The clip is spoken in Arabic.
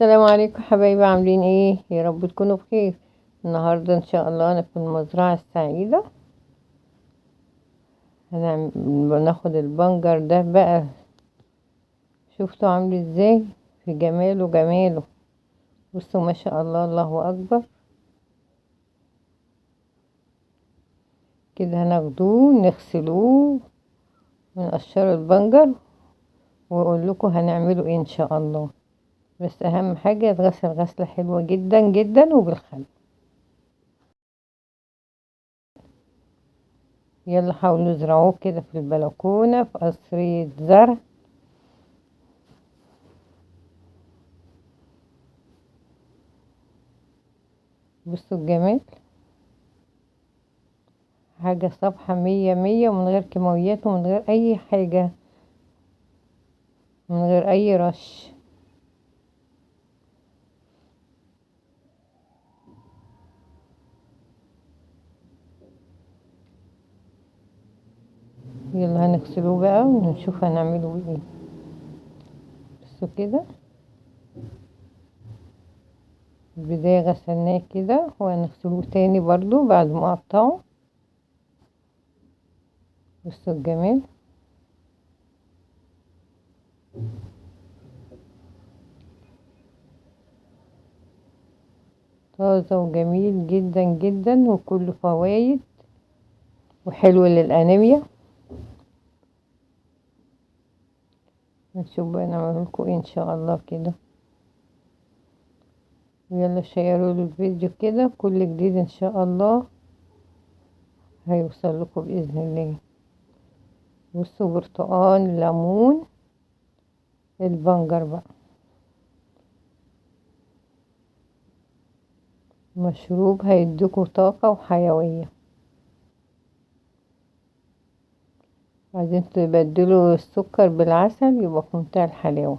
السلام عليكم حبايبي، عاملين ايه؟ يا رب تكونوا بخير. النهارده ان شاء الله انا في المزرعه السعيده. بناخد البنجر ده بقى. شفتوا عامل ازاي؟ في جماله جماله. بصوا ما شاء الله، الله اكبر. كده هناخدوه نغسلوه ونقشروا البنجر، واقول لكم هنعمله ايه ان شاء الله. بس اهم حاجه يتغسل غسله حلوه جدا جدا وبالخل. يلا حاولوا زرعوه كده في البلكونه في قصرية زرع. بصوا الجمال، حاجة صبحة مية مية، ومن غير كيماويات ومن غير أي حاجة، من غير أي رش. يلا هنغسلوه بقى ونشوف هنعمله ايه. بصوا كده، البداية غسلناه كده وهنغسلوه تاني برضو بعد ما اقطعه. بصوا الجمال، طازة وجميل جدا جدا وكله فوايد وحلو للأنيميا. نشوف بقى نعمله لكم ايه ان شاء الله كده. يلا شيروا له الفيديو كده، كل جديد ان شاء الله هيوصل لكم بإذن الله. بصوا، برتقال، ليمون، البنجر بقى مشروب هيديكوا طاقة وحيوية. عايزين تبدلوا السكر بالعسل يبقى في منتهى الحلاوة.